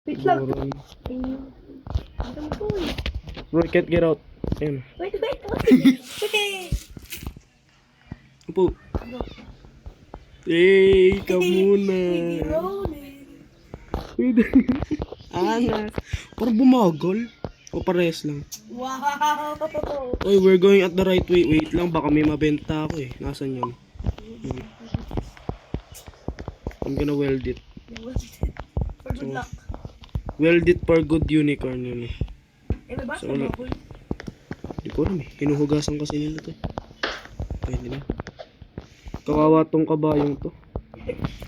Wait lang. Moron. Ano to eh? Bro, can't get out. Ayun. Wait. Wait. Upo. Hey, ka muna. Wait. Angas. Parang bumagal. O parehas lang. Wow! Oy, we're going at the right way. Wait lang, baka may mabenta ako eh. Nasaan yun? I'm gonna weld it. For good luck. Weld it for good unicorn yun eh. Eh, may basa So, wala. baboy. Hindi ko alam eh. Hinuhugasan kasi nila to. Pwede na. Kakawa tong kabayong to.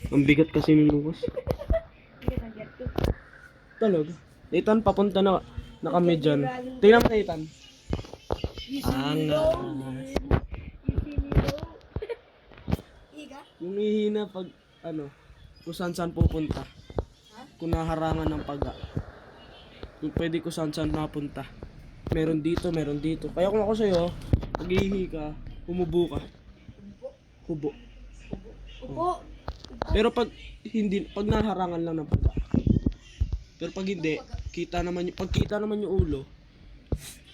Ang bigat kasi ni Lucas. Hindi na get to. Talaga. Nathan, papunta na kami dyan. Tingnan mo Nathan. You see me rolling. You see me roll. Iga? Yung ihina pag ano, kung saan pupunta. Kung naharangan ng paga. Kung pwede kung saan napunta. Meron dito. Kaya kung ako sa'yo, pag ihi ka, humubo ka. Hubo. Upo. Pero pag naharangan lang ng paga. Pero pag hindi, pag kita naman yung ulo,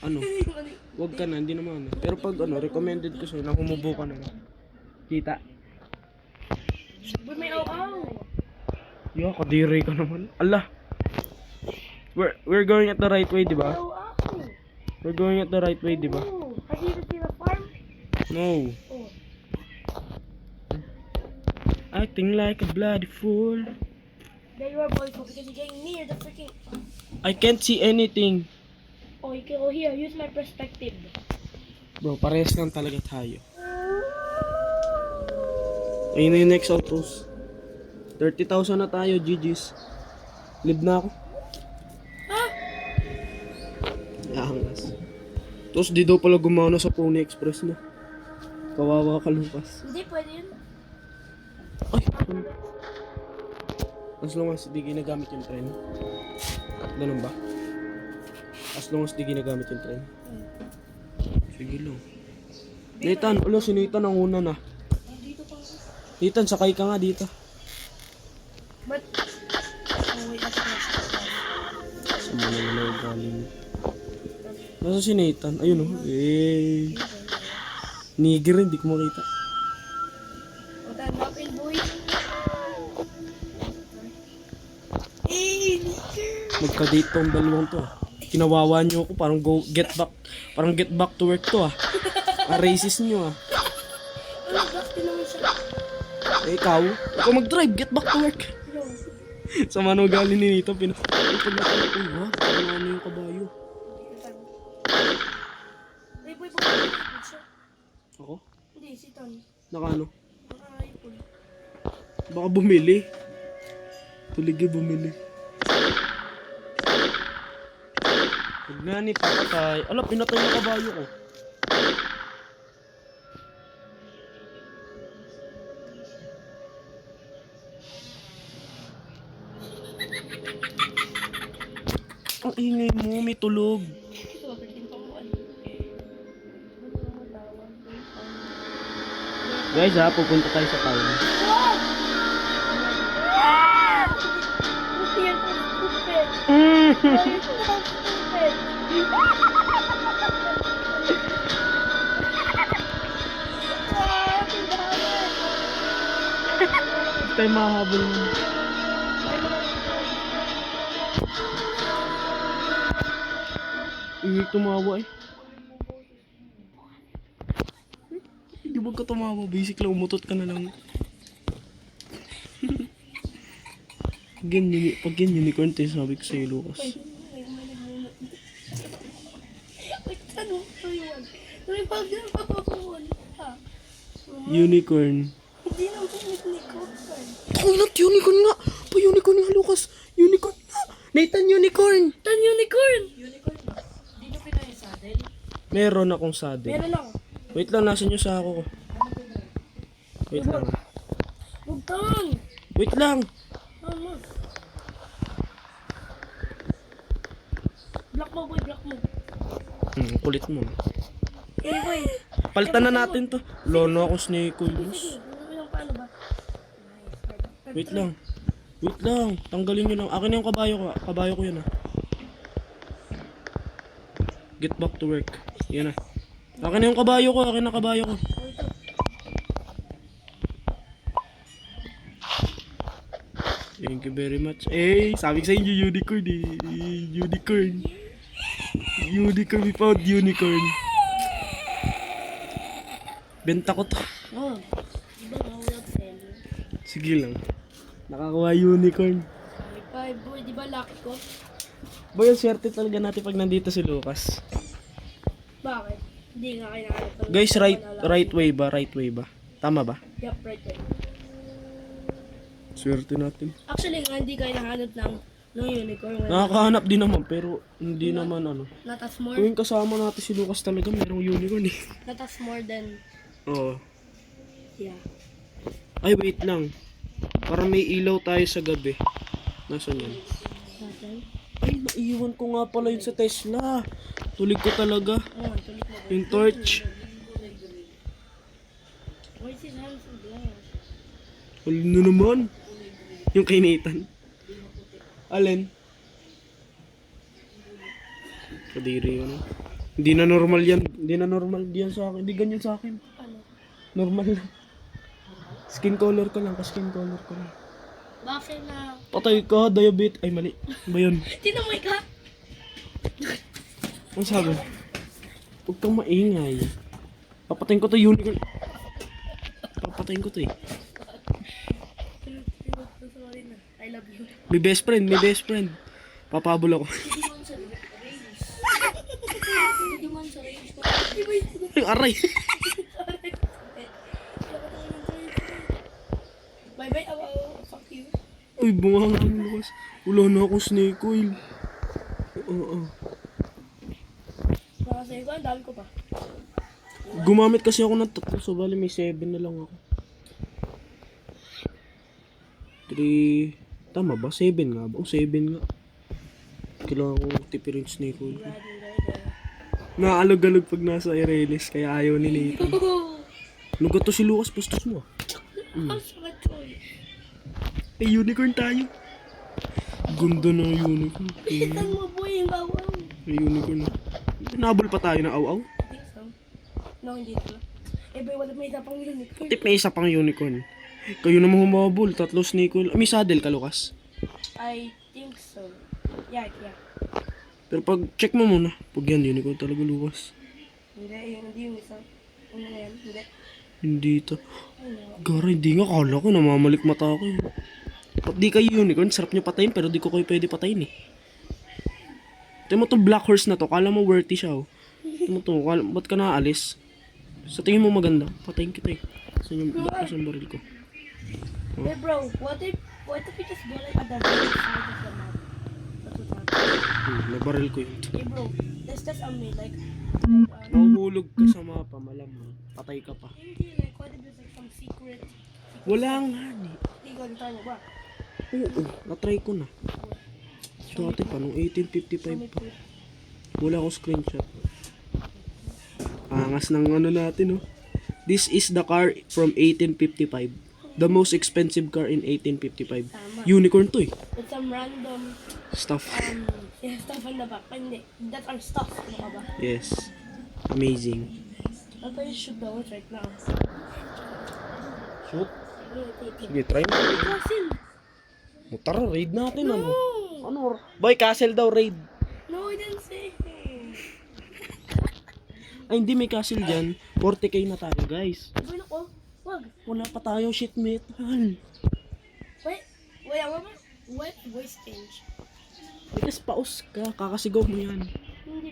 ano, wag ka na, hindi naman. Pero pag ano, recommended ko sa'yo na humubo ka na. Kita. Uy, may aw-aw. Yo, kadiri ka naman. Allah. We're going at the right way, di May ba? aw-aw. We're going at the right way, di ba? Oh, have you seen the farm? No. Oh. Acting like a bloody fool. There you are, boy, because you're getting near the freaking... I can't see anything. Oh, you can go here. Use my perspective. Bro, parehas lang talaga tayo. Ayun na yung next outpost. 30,000 na tayo, GG's. Live na ako. Ah! Yahangas. Tapos di daw pala gumana sa Pony Express na. Kawawa ka, Lucas. Hindi, pwede yun. Ay! As long as di ginagamit yung tren. Ganun ba? As long as di ginagamit yung tren. Sige lang. Nathan, ulo si Nathan ang una na. Dito pa. Nathan, sakay ka nga dito. But... Oh, wait, that's not. Saan mo naman na yung galing? Nasa si Nathan? Ayun oh. Eh. Nigger, hindi ko makita. What I'm up in, boy. Eh, Magka-date tong dalawang to. Kinawawa nyo ako, parang get back to work to ah. Ang racist nyo ah. ano, bakit naman siya? Eh ikaw mag-drive, get back to work. Yo. Sa mano galing ni Nito, pinapagod na ko. Uy, ha? Ano yung kabayo? Ay, boy, bakit siya? Ako? Hindi, si Tony. Nakano? Naka-ipon. Baka bumili. Tuligi bumili. Huwag nga ni papatay. Ala, pinatay na kabayo ko. Ang ingay mo, may tulog. Guys ha, pupunta tayo sa town. Hindi tayo mahabol mo. Hindi tumawa eh. Hindi wag ka tumawa. Basic lang, umutot ka na lang. Pag yan unicorn tayo, sabi ko sa'yo, Lucas. Unicorn. Hindi na po unicorn. Tanginat, unicorn nga! Pa-unicorn nga, Lucas! Unicorn nga! Nathan, unicorn! Tan unicorn! Meron akong saddle. Meron ako. Wait lang, nasan yung sako ko? Wait lang. Bugtang! Wait lang! Mama. Block mo, boy, block mo. Kulit mo. Eh, boy. Palitan na natin to. Lono ako snake. Sige, paano ba? Wait lang. Wait lang, tanggalin nyo lang. Akin na yung kabayo ko. Kabayo ko yun ah. Get back to work. Yan na. Akin na yung kabayo ko. Akin na kabayo ko. Thank you very much. Eh, sabi ko sa inyo unicorn eh. Unicorn. Unicorn, we found unicorn. Benta ko to. Oh, di ba wala seller? Sige lang. Nakakuha unicorn. Ay, boy, di ba lucky ko? Boy, ang swerte talaga natin pag nandito si Lucas. Bakit? Hindi nga kailangan. Guys, right way ba? Right way ba? Tama ba? Yup, right there. Swerte natin. Actually nga, hindi kayo nahanap ng unicorn. Nakakahanap din naman, pero hindi naman ano. Not as more, Kung kasama natin si Lucas talaga, merong unicorn eh. not as more than, Oo. yeah. Ay, wait lang. Para may ilaw tayo sa gabi. Nasaan yan? Natin? Ay, naiwan ko nga pala yun sa Tesla. Tulig ko talaga. Oh, tulik na. Yung torch. Why is his hands so black? Huli na naman. Yung kay Nathan. Alin? Kadiri yun. Hindi na normal yan. Hindi na normal yan sa akin. Hindi ganyan sa akin. Ano? Normal lang. Skin color ko lang. Skin color ko lang. Bakit na? Patay ka, diabetes. Ay, mali. Ba yun? Tinamoy ka? Ang sabi? Huwag kang maingay. Papatayin ko to unicorn. Papatayin ko to eh. Sorry na. I love you. May best friend, may best friend. Papabol ako. Hindi man sa rage. Hindi man sa rage. Di ba yun? Ay, aray. Bye-bye, fuck you. Uy, bunga nga mo, Lucas. Wala na akong snake oil. Oo. Baka sa'yo ko, ang dami ko pa. Gumamit kasi ako ng 3, so bali may 7 na lang ako. 3... Tama ba? 7 nga ba? O 7 nga. Kailangan ko tipirin snake oil ko. Naalog-alog pag nasa Irelis, kaya ayaw ni Nathan. Lugat to si Lucas, bastos mo. Ang sakit ko eh. Eh, unicorn tayo. Ganda ng unicorn. Kita mo boy, yung awaw. May unicorn. Nabol pa tayo ng aw-aw. Think so. No, hindi ko. Eh boy, wala may isa pang unicorn. Tip, may isa pang unicorn. Kayo naman humabol. 3 snake oil. May saddle ka, Lucas. I think so. Yeah. Pero pag check mo muna. Pag yan, unicorn talaga, Lucas. Hindi yung isa. Ano na yan? Hindi. Hindi ito. Ano? Gara, hindi nga. Kala ko, namamalik mata ako eh. Ba't di kayo unicorn? Sarap nyo patayin, pero di ko kayo pwede patayin eh. Tingnan mo to black horse na to. Kala mo worthy siya oh. Tingnan mo to. Ba't ka naalis? Sa tingin mo maganda. Patayin kita eh. Saan yung baril ko? Hey bro, what if we just go like at the very side of the map? That's what happened. Nabaril ko yun. Hey bro, let's just like Nahuhulog ka sa mapa, malamang. Patay ka pa. hindi like what if there's like some secret Wala nga ni. ikaw tayo ba? Oo, natry ko na. Dati pa, nung 1855 pa. Wala akong screenshot. Angas ng ano natin, oh. This is the car from 1855. The most expensive car in 1855. Tama. Unicorn to eh. With some random Stuff. stuff on the back. Hindi, that's our stuff. Ano ka ba? Yes. Amazing. I'll try to shoot the horse right now. Shoot. Wait. Sige, try mo. Castle! Tara, raid natin ano. No! Ano? Boy, castle daw raid. No, I didn't say. Ay, hindi may castle dyan. 40k na tayo, guys. Boy, nako. Wag. Wala pa tayo shit metal. Wait, ano ba? What voice change? Because paus ka, kakasigaw mo yan. Hindi,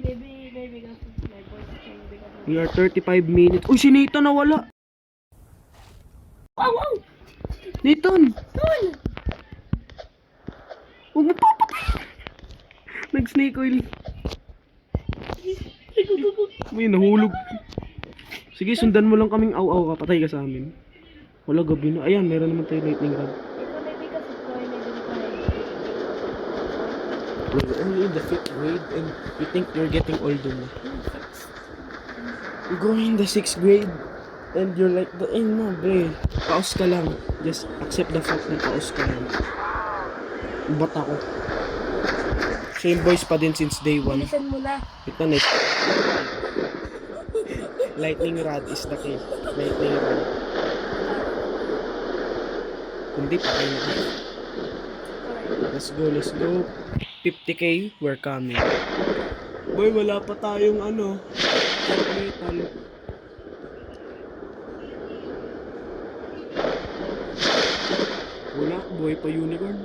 maybe kasi my voice change because of... We are 35 minutes. Uy, si Nathan nawala. Wow! Nathan! Tol! Huwag mo papatay. Nag-snake oil. Uy, nahulog. Sige, sundan mo lang kaming aw-aw ka. Patay ka sa amin. Wala, gabi na. Ayan, meron naman tayo lightning rod. Ito maybe kasi Troy may We're only in the 5th grade and you think you're getting older na. You're going in the 6th grade and you're like, no, bre. Paus ka lang. Just accept the fact na paus ka lang. Ba't ako? Same voice pa din since day one. Bilisan mo na. Ito na. Lightning rod is the key. Lightning rod. Kundi pa kayo na. Let's go, let's go. 50k, we're coming. Boy, wala pa tayong ano. Metal. Wala, buhay pa unicorn.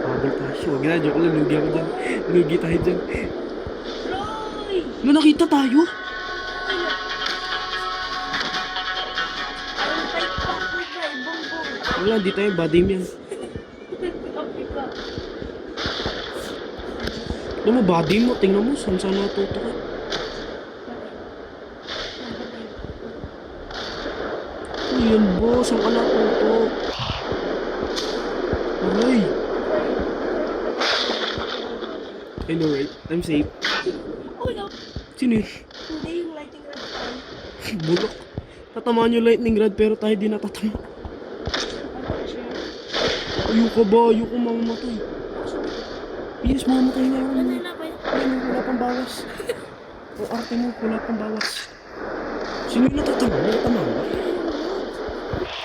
Pabol tayo. Huwag na, joke lang. Lugi ako dyan. Lugi tayo dyan. Roy! Ano, nakita tayo? Ang fight pa ko ba? Bongbong. Wala, di tayo. Badim yan. Okay pa. Alam mo, badim mo. Tingnan mo. Saan saan natuto ka? Ayan, boss. Saan ka natuto? Aray. I know, right? I'm safe. Oh no! Sino yun? Hindi yung lighting rod fan. Bulok. Tatamaan yung lightning rod pero tayo di natatama. Ayoko ba? Ayoko mamamatay. Yes, mamamatay na yun. Ano na ba? Ayun, wala pang bawas. O arte mo, wala pang bawas. Sino yung natatama? Natatama ba?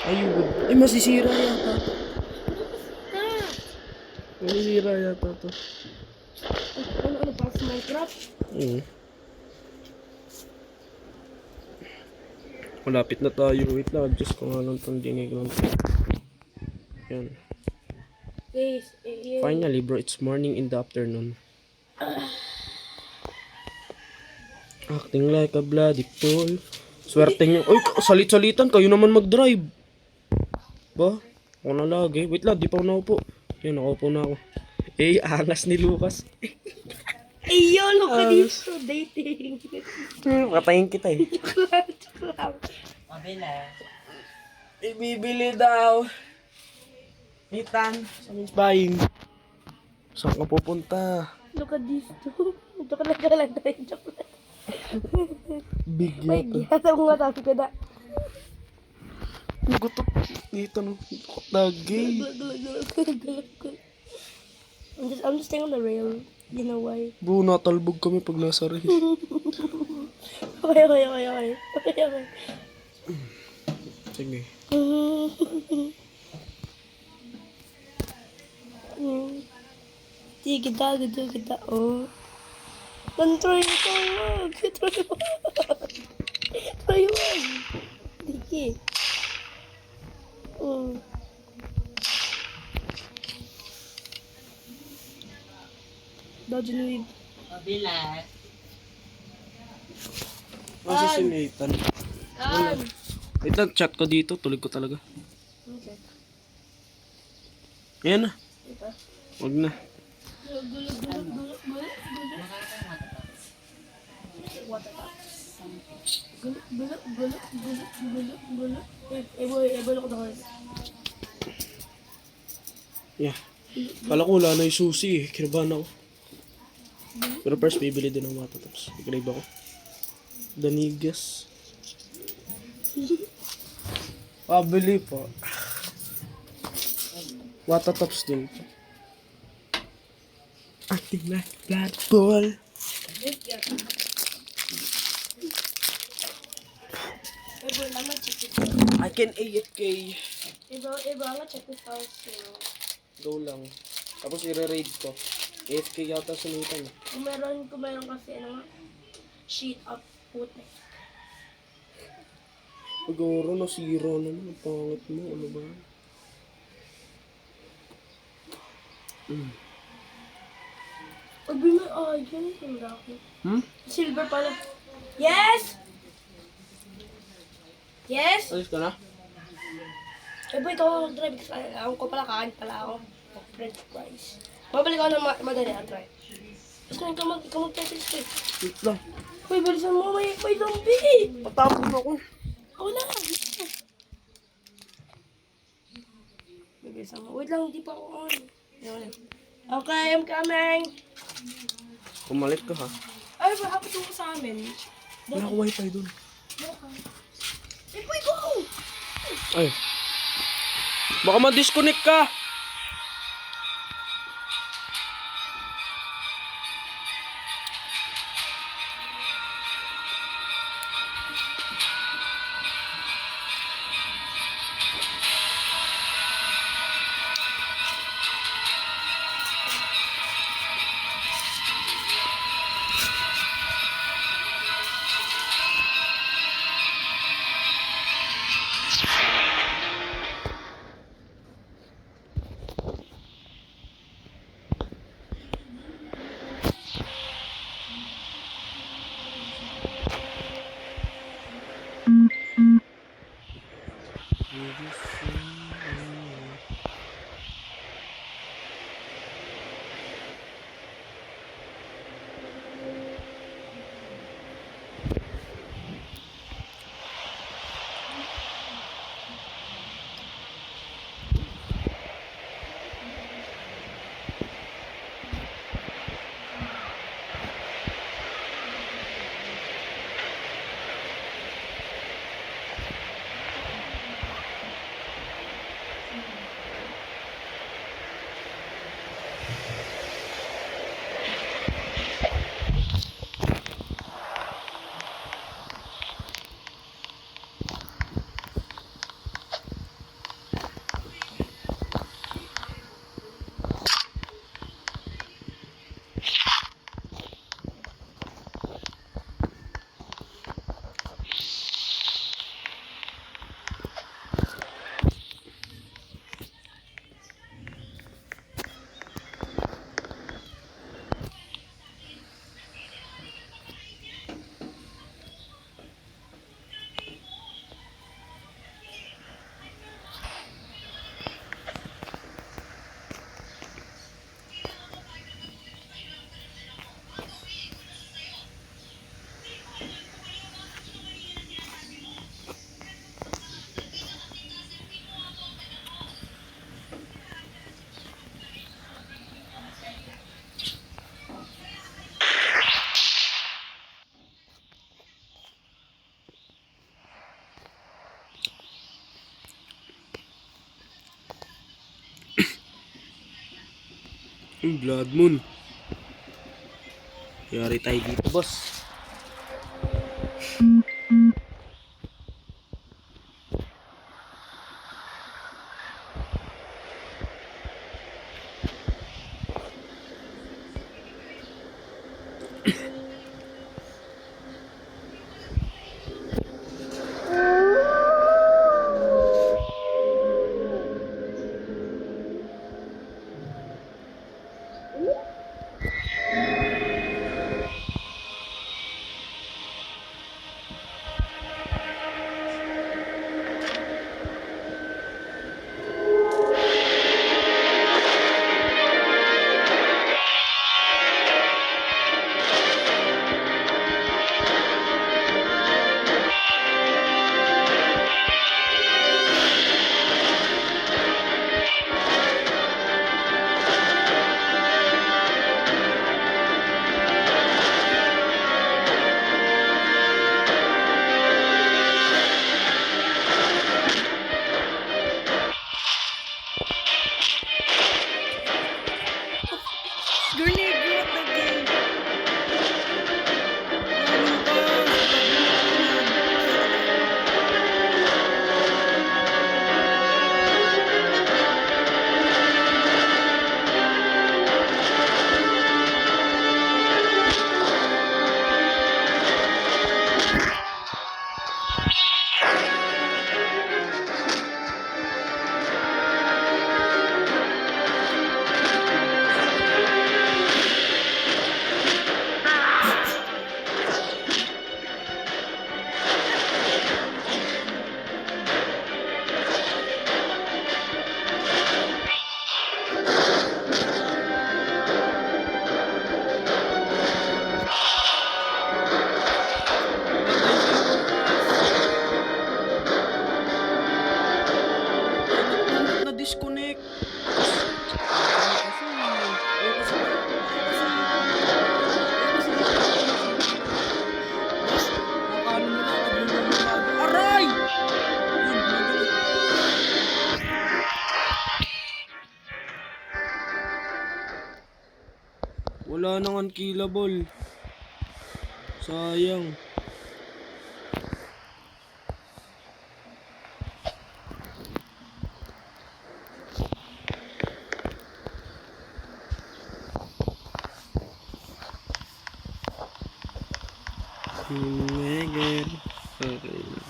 Ayun. Ay, masisira yata. Masisira yata to. Ano pa sa Minecraft? Malapit na tayo. Wait lang. Adjust ko nga lang itong dinig lang. Yan. Guys, Finally, bro. It's morning in the afternoon. Acting like a bloody fool. Swerte niyo. Uy, salit-salitan. Kayo naman mag-drive. Ba? Ako na lagi. Wait lang. Di pa ako naupo. Yan, nakaupo na ako. Eh, angas ni Lucas. Ayo, look at this. Dating. Patayin kita eh. Joke lang. Ibibili daw. Ethan, someone's buying. Saan ka pupunta? Look at this too. Joke lang tayo. Joke lang. Big Wait, yata. yata ko nga tayo ka na. Gutok. Dito no. Lagi. I'm just staying on the rail. You know why? Bro, natalbog kami pag nasa rin. Okay. Sige. Sige kita. Oh. Try mo. Try mo. Sige. Dodge and weave. Masa si Nathan? Wait lang, chat ko dito. Tulig ko talaga. Okay. Ayan na. Ito. Wag na. Gulo. What the fuck? Gulo. Boy, ko na. Yeah. Kala ko wala na yung susi eh. Kinabahan ako. Pero first, bibili din ng matatops. Ikrave ako. Danigas. Pabili po. Watatops din. Acting like blood ball. I can AFK. I'm gonna check this out soon. Go lang. Tapos i-raid ko. AFK yata sunitan. Kung meron kasi sheet of putik. Siguro na zero naman. Ang pangit mo. Ano ba? Abi may yun yung laki. Silver pala. Yes! Alis ka na? Boy, ikaw ang drive. Ako ko pala, kain pala ako. French fries. Mabalik ako ng madali. I'll try. Tapos na ikaw mag-test eh. Wait lang. Uy, balisan mo. May zombie. Patapon ako. Ako na. Balisan mo. Wait lang, hindi pa ako on. Okay, I'm coming. Pumalit ka ha. Ay, hapit mo sa amin. Wala ko wifi dun. Ay. Baka ma-disconnect ka. Blood Moon. Yari tayo dito, boss. Na-disconnect. Aray! Yun, Wala nang unkillable. Sayang. Miguel. Okay.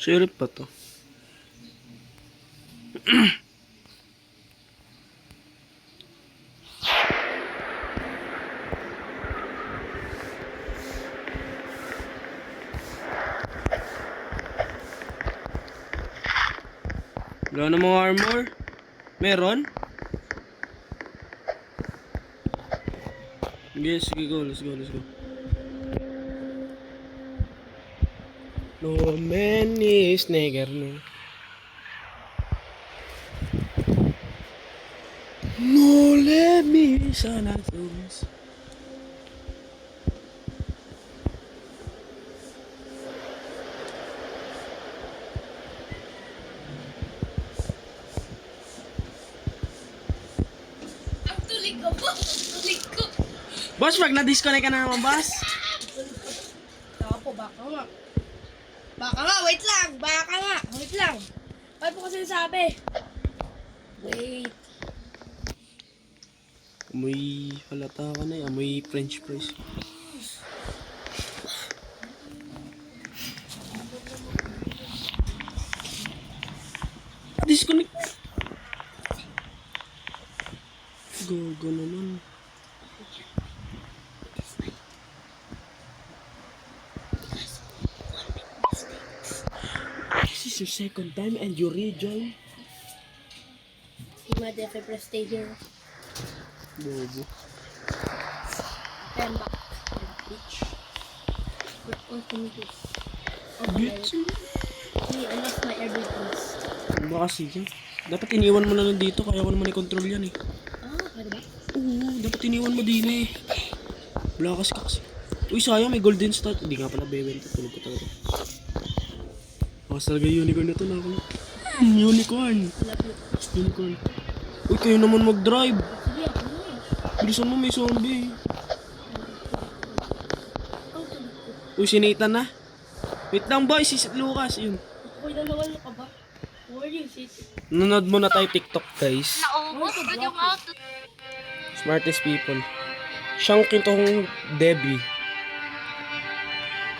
Sheriff pa to. Wala na mga armor? Meron? Yes, sige, go. Let's go. No man is nigger, no. No let me sana things. Ang tulig ko po. Tulig ko. Boss, pag na-disconnect ka na naman, boss. Ako po, baka nga. Wait lang. Ano po kasi sabi? Wait. Amoy halata ka na eh. Amoy french fries. Disconnect. Gago naman. This is your second time and you rejoin? You might have to stay here. Bobo. Then back. Bitch. What can you do? Bitch. I lost my everything. Ano ba kasi yan? Dapat iniwan mo na lang dito kaya ko naman i-control yan eh. Pwede ba? Oo, dapat iniwan mo din eh. Blakas ka kasi. Uy, sayang may golden star. Hindi nga pala bebenta. Tulog ko talaga. Bakas talaga unicorn na to na ako. Unicorn. Unicorn. Uy, kayo naman mag-drive. Sige, ako na. Bilisan mo, may zombie. Ang tulig ko. Uy, si Nathan na. Wait lang boy, si Lucas. Yun. Uy, nanawan ka ba? Where are you, sis? Nanonood muna tayo TikTok guys. Naubos na yung out. Smartest people. Siyang kintong Debbie.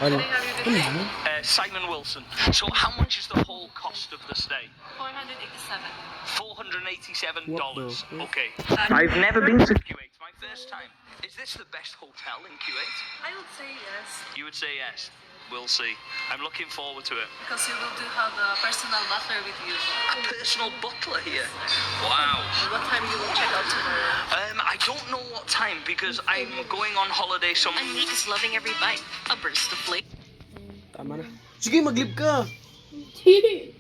Ano? Ano mo? Simon Wilson. So how much is the whole cost of the stay? $487. $487. What the- Okay. I've never been to Kuwait. My first time. Is this the best hotel in Kuwait? I would say yes, You would say yes. We'll see. I'm looking forward to it. because you will do have a personal butler with you. A personal butler here. Wow. What time you will check out tomorrow? I don't know what time because I'm going on holiday some. And meat is loving every bite. A burst of flavor. Tama na. Sige, mag-live ka. Hindi.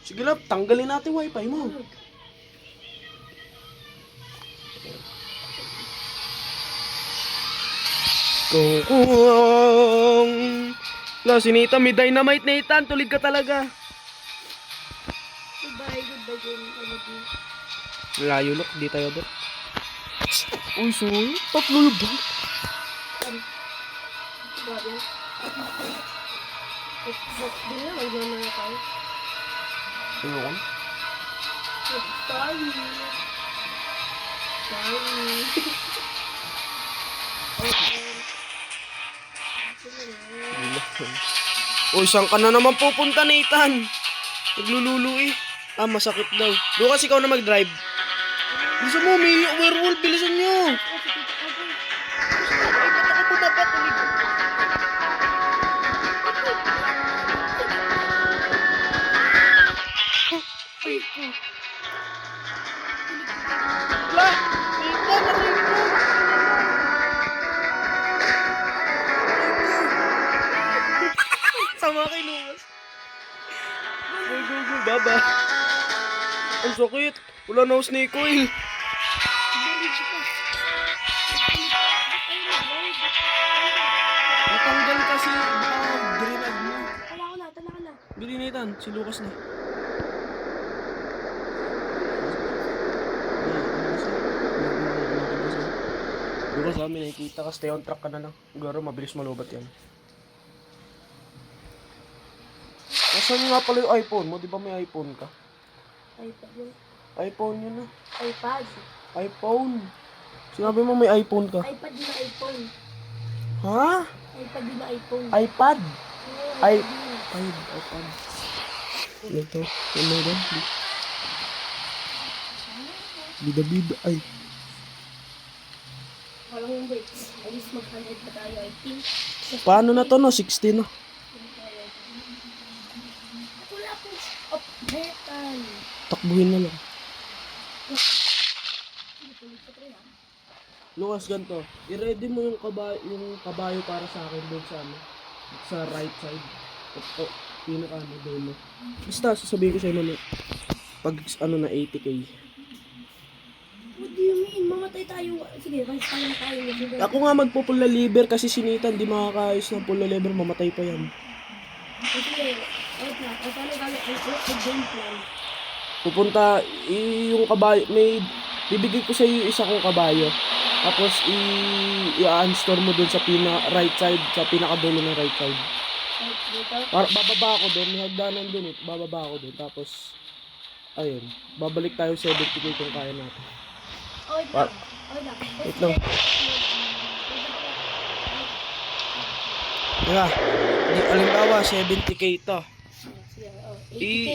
Sige lap, tanggalin natin wifi mo. Kung la, si Nathan, may dynamite Nathan, tulig ka talaga. Goodbye, Layo look, di tayo doon. Uy, sorry. Tatlo yung ba? Grabe. Hindi na, mag-gana na tayo. Ano ka? Sorry. Uy, saan ka na naman pupunta, Nathan? Naglululo eh. Ah, masakit daw. Doon kasi ikaw na mag-drive. Bilisan mo, may werewolf. Bilisan nyo. Ay, ba't ako bumaba tuloy? Ay, ko. La! Ika, naray ko. Sama kay Lucas. Go, baba. Ang sakit. Wala na ako snake oil. Natanggal kasi grenade mo. Tala ko na. Bili na itan, si Lucas na. Lucas, kami nakikita ka, stay on track ka na lang. Garo, mabilis malubat yan. Nasaan nga pala yung iPhone mo? Di ba may iPhone ka? iPad yun. iPhone yun na. iPad. iPhone. Sinabi mo may iPhone ka. iPad yun na iPhone. Ha? iPad yun na iPhone. iPad? Ay. iPad. Ito. Ano ba? Bida. Ay. Walang yung break. At least mag-100 pa tayo, I think. Paano na to no? 60 na. Wala po. Oh, metal. Takbuhin na lang. Lucas, ganito. I-ready mo yung kabayo para sa akin doon sa ano, sa right side. O, pinaka ano doon. Basta sasabihin ko sa inyo na pag ano na 80k. What do you mean? Mamatay tayo. Sige, vice tayo. Ako nga magpo-pull liver kasi sinitan, di makakaayos ng pull liver, mamatay pa yan. Sige, wait na. O paano gagawin? Ang game plan. Pupunta yung kabayo, may bibigay ko sa iyo isa kong kabayo. Tapos i-unstor mo doon sa right side, sa pinakadulo ng right side. Right dito. Bababa ako doon, may hagdanan doon bababa ako doon. Tapos ayun, babalik tayo 70k kung kaya natin. Oh, wait What? lang. Wait lang. Diba? Alimbawa 70k to. Sige, oh. 80k,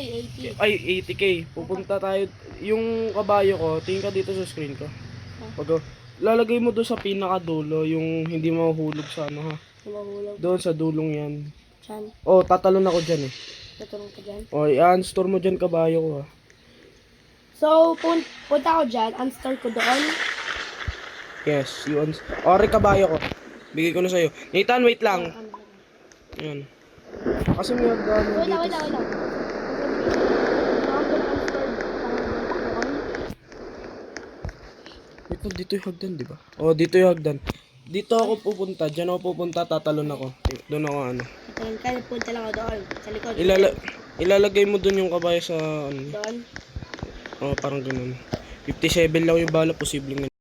80. Ay, 80k. Pupunta tayo. Yung kabayo ko, tingin ka dito sa screen ko. Pag lalagay mo doon sa pinakadulo, yung hindi mahuhulog sa ano ha. Mahulog. Doon sa dulong yan. Chan, Oh, tatalon ako dyan eh. tutulong ka dyan. Oh, i-unstore mo dyan kabayo ko ha. So, punta ako dyan. Unstart ko doon. Yes, you Ore kabayo ko. Bigay ko na sa'yo. Nathan, wait lang. Yan. Kasi may hagdanan Wait dito. lang. Wait lang, dito yung hagdan, di ba? Oh, dito yung hagdan. Dito ako pupunta. Diyan ako pupunta, tatalon ako. Doon ako ano. Punta lang ako doon. Sa likod. Ilalagay mo doon yung kabayo sa ano. Doon. Oh, parang ganun. 57 lang yung bala, posibleng